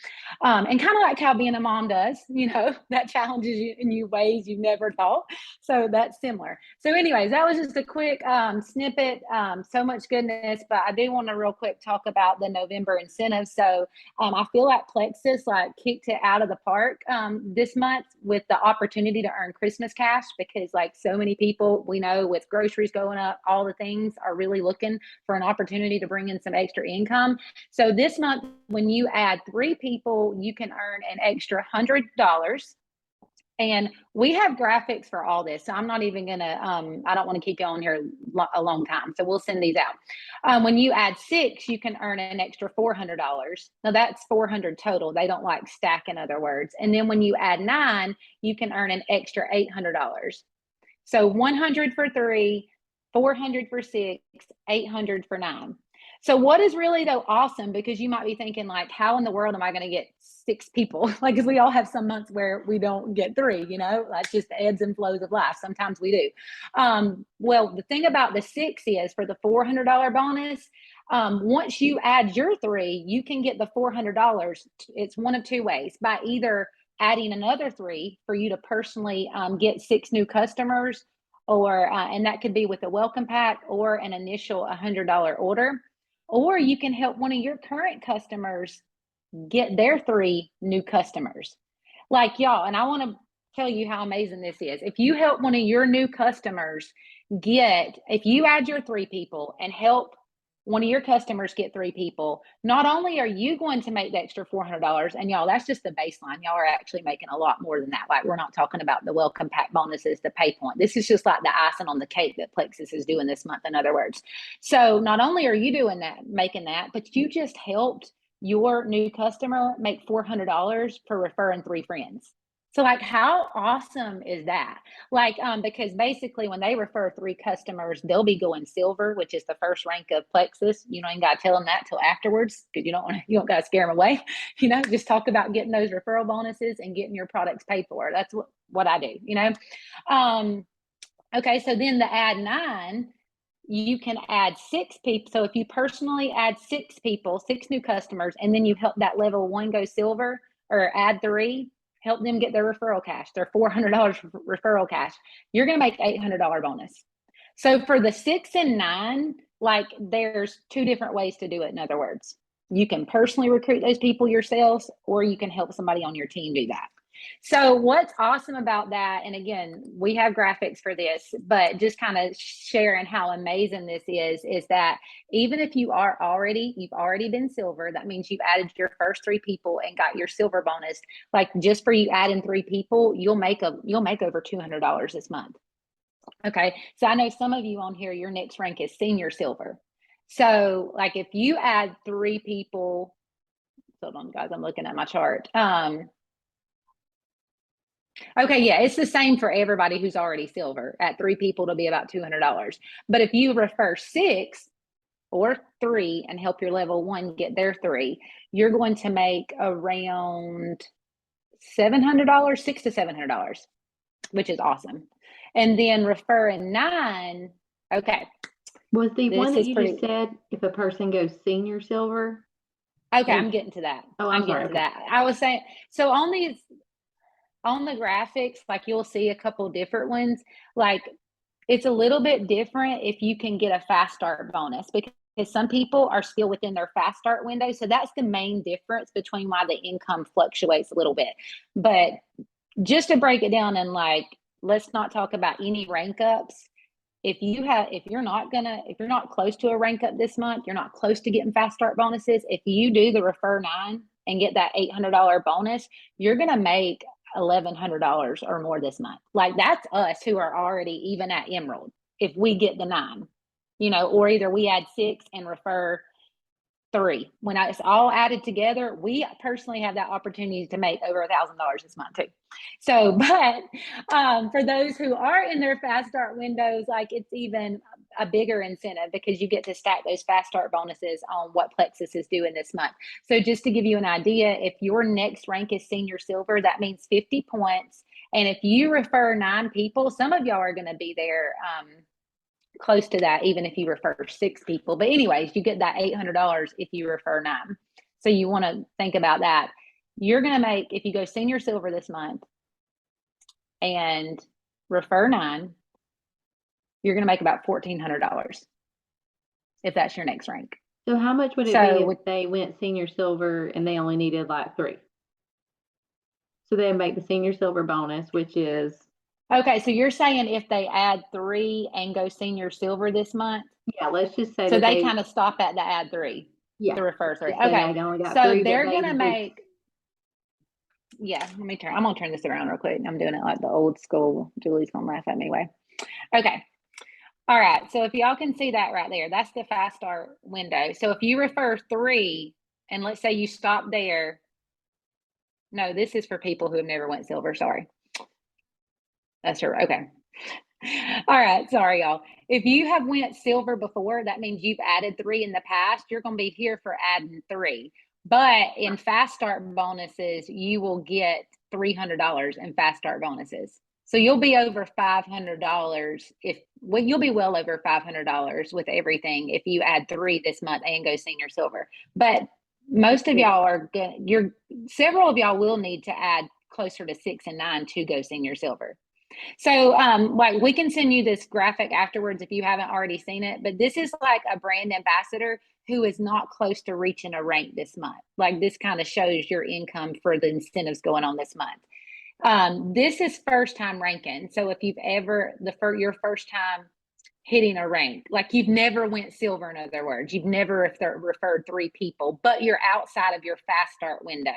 And kind of like how being a mom does, that challenges you in new ways you've never thought. So that's similar. So anyways, that was just a quick snippet. So much goodness, but I do want to real quick talk about the November incentives. So I feel like Plexus kicked it out of the park this month with the opportunity to earn Christmas cash, because like so many people we know with groceries going up, all the things are really looking for an opportunity to bring in some extra income. So this month, when you add 3 people, you can earn an extra $100. And we have graphics for all this. So I'm not even going to, I don't want to keep you on here a long time. So we'll send these out. When you add 6, you can earn an extra $400. Now that's 400 total. They don't like stack, in other words. And then when you add 9, you can earn an extra $800. So 100 for 3, 400 for 6, 800 for 9. So what is really though awesome, because you might be thinking like, how in the world am I going to get 6 people? Like, because we all have some months where we don't get 3, that's just the ebbs and flows of life. Sometimes we do. Well, the thing about the 6 is for the $400 bonus, once you add your 3, you can get the $400. It's one of 2 ways: by either adding another 3 for you to personally get 6 new customers, or and that could be with a welcome pack or an initial $100 order, or you can help one of your current customers get their 3 new customers. Like y'all, and I want to tell you how amazing this is. If you help one of your new customers if you add your 3 people and help one of your customers get 3 people, not only are you going to make the extra $400, and y'all, that's just the baseline. Y'all are actually making a lot more than that. Like, we're not talking about the welcome pack bonuses, the pay point. This is just like the icing on the cake that Plexus is doing this month, in other words. So not only are you doing that, making that, but you just helped your new customer make $400 for referring 3 friends. So like, how awesome is that? Like, because basically when they refer 3 customers, they'll be going silver, which is the first rank of Plexus. You ain't got to tell them that till afterwards, because you don't got to scare them away. Just talk about getting those referral bonuses and getting your products paid for. That's what I do, Okay, so then the add 9, you can add 6 people. So if you personally add 6 people, 6 new customers, and then you help that level 1 go silver, or add 3, help them get their referral cash, their $400 referral cash, you're going to make $800 bonus. So for the 6 and 9, like, there's 2 different ways to do it. In other words, you can personally recruit those people yourselves, or you can help somebody on your team do that. So what's awesome about that, and again, we have graphics for this, but just kind of sharing how amazing this is that even if you've already been silver, that means you've added your first 3 people and got your silver bonus. Like, just for you adding 3 people, you'll make over $200 this month. Okay, so I know some of you on here, your next rank is senior silver. So like, if you add 3 people, hold on guys, I'm looking at my chart. Okay, yeah, it's the same for everybody who's already silver. At 3 people, it'll be about $200. But if you refer 6 or 3 and help your level 1 get their 3, you're going to make around $700, $600 to $700, which is awesome. And then referring 9, okay. Was the one that you just said, if a person goes senior silver? Okay, I'm getting to that. Oh, I'm sorry. That. I was saying, so on the graphics, like, you'll see a couple different ones. Like, it's a little bit different if you can get a fast start bonus, because some people are still within their fast start window. So that's the main difference between why the income fluctuates a little bit. But just to break it down, and like, let's not talk about any rank ups. If you're not close to a rank up this month, you're not close to getting fast start bonuses. If you do the refer 9 and get that $800 bonus, you're going to make $1,100 or more this month. Like, that's us who are already even at Emerald. if we get the 9, or either we add 6 and refer 3. When it's all added together, we personally have that opportunity to make over $1,000 this month too. So, but for those who are in their fast start windows, like it's even a bigger incentive because you get to stack those fast start bonuses on what Plexus is doing this month. So just to give you an idea, if your next rank is senior silver, that means 50 points. And if you refer 9 people, some of y'all are going to be there close to that, even if you refer 6 people. But anyways, you get that $800 if you refer 9. So you want to think about that. You're going to make, if you go senior silver this month and refer 9, you're going to make about $1,400 if that's your next rank. So how much would it be if they went senior silver and they only needed like 3? So they make the senior silver bonus, which is. Okay, so you're saying if they add 3 and go senior silver this month? Yeah, let's just say. So they kind of stop at the add 3. Yeah. To refer 3. Okay. So they're going to make. Yeah, let me turn. I'm going to turn this around real quick. I'm doing it like the old school. Julie's going to laugh at me anyway. Okay. All right. So if y'all can see that right there, that's the fast start window. So if you refer 3, and let's say you stop there. No, this is for people who have never went silver. Sorry. That's her. Okay. All right. Sorry, y'all. If you have went silver before, that means you've added 3 in the past. You're going to be here for adding 3. But in fast start bonuses, you will get $300 in fast start bonuses. So you'll be over $500 you'll be well over $500 with everything if you add 3 this month and go senior silver. But most of y'all are good. Several of y'all will need to add closer to 6 and 9 to go senior silver. So like we can send you this graphic afterwards if you haven't already seen it, but this is like a brand ambassador who is not close to reaching a rank this month. Like this kind of shows your income for the incentives going on this month. This is first time ranking. So if you've ever, your first time hitting a rank, like you've never went silver, in other words, you've never referred 3 people, but you're outside of your fast start window.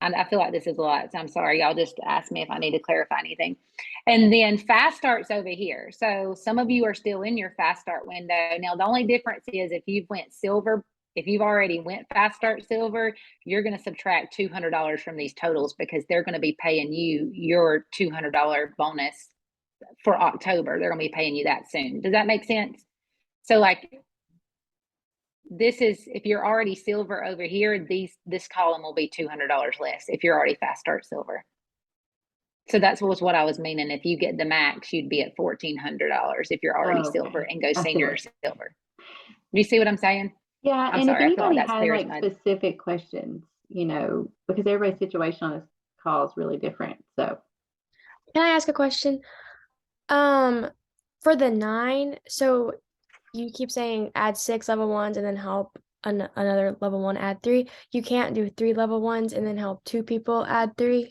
I feel like this is a lot, so I'm sorry. Y'all just ask me if I need to clarify anything. And then fast start's over here. So some of you are still in your fast start window. Now, the only difference is if you've went silver, if you've already went fast start silver, you're going to subtract $200 from these totals because they're going to be paying you your $200 bonus for October. They're going to be paying you that soon. Does that make sense? So like, this is, if you're already silver over here, this column will be $200 less if you're already fast start silver. So that's what I was meaning. If you get the max, you'd be at $1,400 if you're already silver and go senior silver. Do you see what I'm saying? Yeah, I'm and sorry, if anybody I feel like has like specific questions, because everybody's situation on this call is really different. So can I ask a question? For the 9, so you keep saying add 6 level 1s and then help another level 1 add 3. You can't do 3 level 1s and then help 2 people add 3?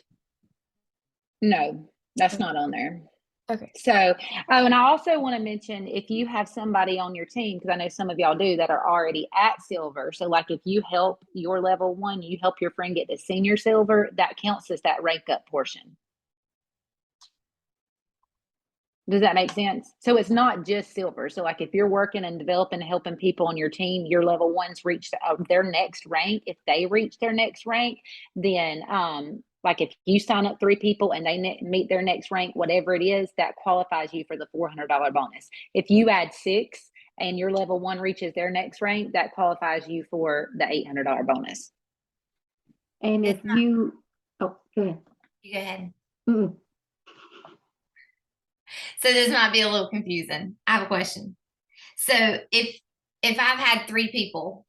No, that's not on there. Okay. So, and I also want to mention if you have somebody on your team, because I know some of y'all do that are already at silver. So like if you help your level 1, you help your friend get to senior silver, that counts as that rank up portion. Does that make sense? So it's not just silver. So like if you're working and developing, helping people on your team, your level 1s reach their next rank. If they reach their next rank, then like if you sign up 3 people and they meet their next rank, whatever it is, that qualifies you for the $400 bonus. If you add 6 and your level 1 reaches their next rank, that qualifies you for the $800 bonus. And if you, go ahead. You go ahead. Mm-mm. So this might be a little confusing. I have a question. So if I've had 3 people,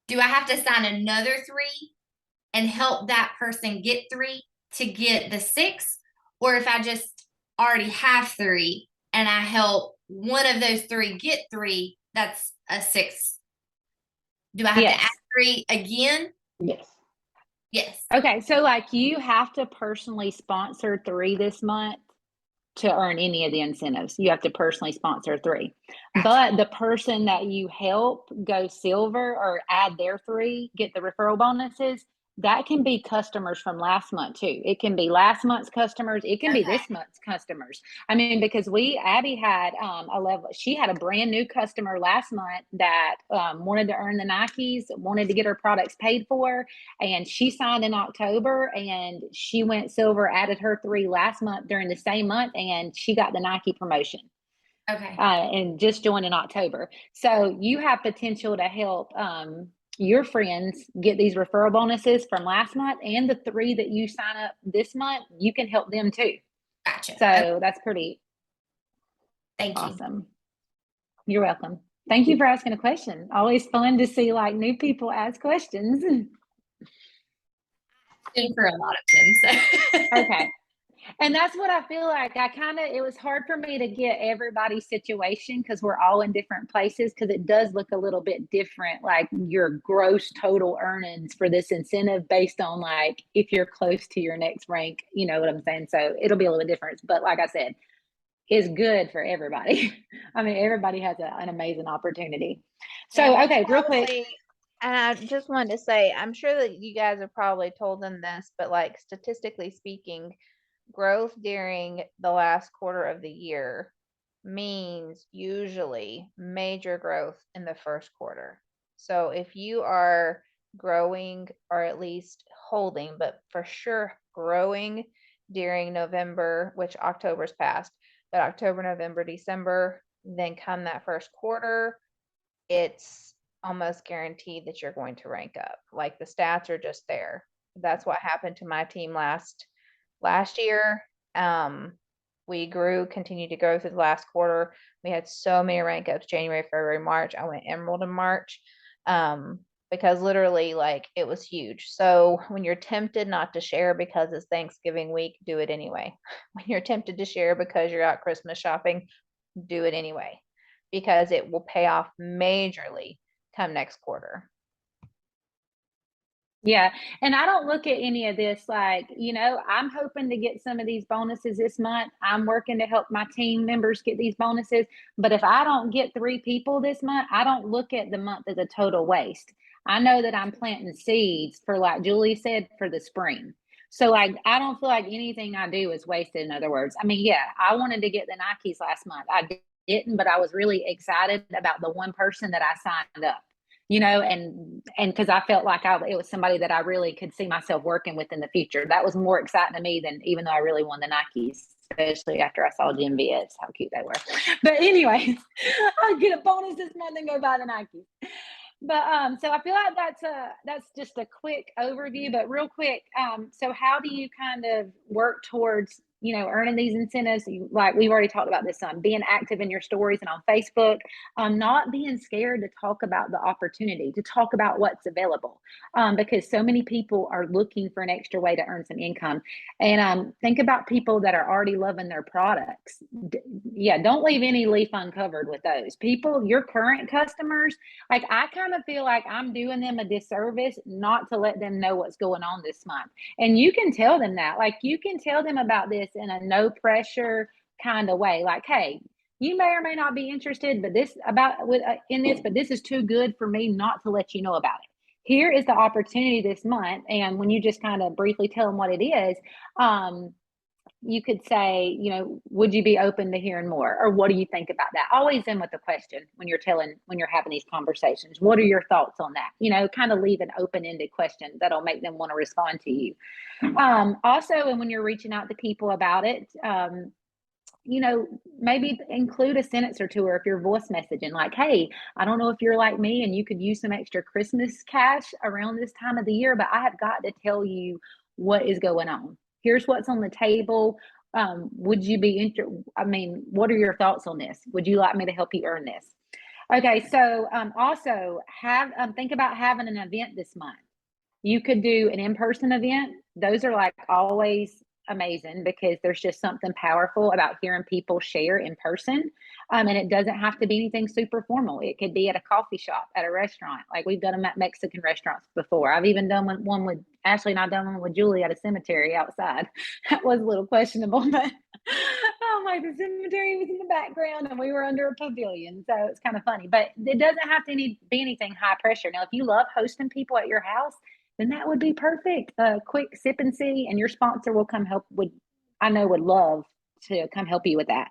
do I have to sign another 3 and help that person get 3 to get the 6? Or if I just already have 3 and I help one of those 3 get 3, that's a 6. Do I have to add 3 again? Yes. Yes. Okay. So like you have to personally sponsor 3 this month to earn any of the incentives. You have to personally sponsor 3. But the person that you help go silver or add their 3, get the referral bonuses, that can be customers from last month too. It can be last month's customers. It can be Okay. this month's customers. I mean, because Abby had she had a brand new customer last month that wanted to earn the Nikes, wanted to get her products paid for, and she signed in October, and she went silver, added her 3 last month during the same month, and she got the Nike promotion. Okay. And just joined in October. So you have potential to help your friends get these referral bonuses from last month, and the 3 that you sign up this month, you can help them too. Gotcha. So Okay. that's pretty Thank you. awesome. You're welcome. Thank you for asking a question. Always fun to see like new people ask questions. Been for a lot of them. So. Okay. And that's what I feel like. It was hard for me to get everybody's situation because we're all in different places, because it does look a little bit different, like your gross total earnings for this incentive based on like if you're close to your next rank, you know what I'm saying? So it'll be a little bit different. But like I said, it's good for everybody. I mean, everybody has an amazing opportunity. So, And okay, real quick. probably- And I just wanted to say, I'm sure that you guys have probably told them this, but like statistically speaking, growth during the last quarter of the year means usually major growth in the first quarter. So if you are growing, or at least holding, but for sure growing during November, which October's passed, but October, November, December, then come that first quarter, it's almost guaranteed that you're going to rank up. Like the stats are just there. That's what happened to my team last year. We continued to grow through the last quarter. We had so many rank ups January, February, March. I went Emerald in March. Because literally like it was huge. So when you're tempted not to share because it's Thanksgiving week, do it anyway. When you're tempted to share because you're out Christmas shopping, do it anyway, because it will pay off majorly come next quarter. Yeah. And I don't look at any of this like, I'm hoping to get some of these bonuses this month. I'm working to help my team members get these bonuses. But if I don't get 3 people this month, I don't look at the month as a total waste. I know that I'm planting seeds for, like Julie said, for the spring. So like, I don't feel like anything I do is wasted. In other words, I mean, yeah, I wanted to get the Nikes last month. I didn't, but I was really excited about the one person that I signed up. And because I felt like it was somebody that I really could see myself working with in the future. That was more exciting to me than even though I really won the Nikes, especially after I saw Jim Viet's, how cute they were. But anyways, I'll get a bonus this month and go buy the Nikes. But so I feel like that's just a quick overview, but real quick. So how do you kind of work towards earning these incentives? Like we've already talked about this, being active in your stories and on Facebook, not being scared to talk about the opportunity, to talk about what's available, because so many people are looking for an extra way to earn some income. And think about people that are already loving their products. Don't leave any leaf uncovered with those people. Your current customers, like I kind of feel like I'm doing them a disservice not to let them know what's going on this month. And you can tell them that, like you can tell them about this in a no pressure kind of way. Like, hey, you may or may not be interested, but but this is too good for me not to let you know about it. Here is the opportunity this month. And when you just kind of briefly tell them what it is, you could say, would you be open to hearing more? Or what do you think about that? Always end with a question when you're having these conversations. What are your thoughts on that? Kind of leave an open-ended question that'll make them want to respond to you. Also, and when you're reaching out to people about it, maybe include a sentence or two, or if you're voice messaging, like, hey, I don't know if you're like me and you could use some extra Christmas cash around this time of the year, but I have got to tell you what is going on. Here's what's on the table. Would you be interested? I mean, what are your thoughts on this? Would you like me to help you earn this? Okay, so also think about having an event this month. You could do an in-person event. Those are like always amazing because there's just something powerful about hearing people share in person. And it doesn't have to be anything super formal. It could be at a coffee shop, at a restaurant. Like we've done them at Mexican restaurants before. I've even done one with Ashley, and I've done one with Julie at a cemetery outside. That was a little questionable, but the cemetery was in the background and we were under a pavilion. So it's kind of funny, but it doesn't have to be anything high pressure. Now, if you love hosting people at your house, then that would be perfect. A quick sip and see, and your sponsor will come help. Would love to come help you with that.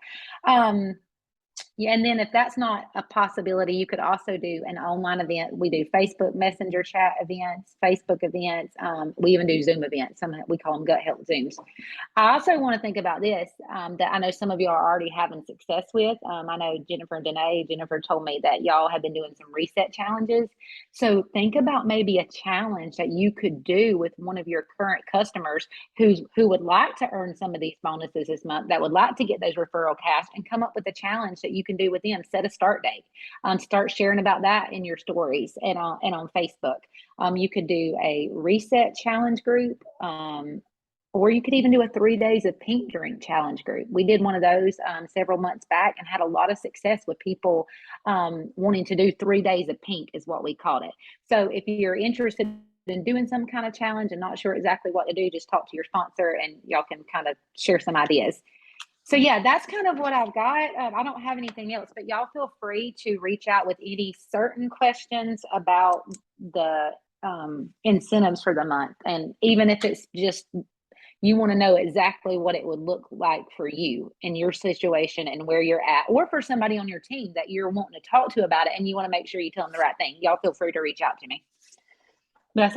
Yeah, and then if that's not a possibility, you could also do an online event. We do Facebook Messenger chat events, Facebook events. We even do Zoom events. We call them gut health Zooms. I also want to think about this that I know some of you are already having success with. I know Jennifer and Danae. Jennifer told me that y'all have been doing some reset challenges. So think about maybe a challenge that you could do with one of your current customers who would like to earn some of these bonuses this month, that would like to get those referral cash, and come up with a challenge that you can do with them. Set a start date. Start sharing about that in your stories and on Facebook. You could do a reset challenge group. Or you could even do a 3 days of pink drink challenge group. We did one of those several months back and had a lot of success with people wanting to do 3 days of pink is what we called it. So if you're interested in doing some kind of challenge and not sure exactly what to do, just talk to your sponsor and y'all can kind of share some ideas. So yeah, that's kind of what I've got. I don't have anything else, but y'all feel free to reach out with any certain questions about the incentives for the month. And even if it's just you want to know exactly what it would look like for you in your situation and where you're at, or for somebody on your team that you're wanting to talk to about it and you want to make sure you tell them the right thing, y'all feel free to reach out to me. That's all.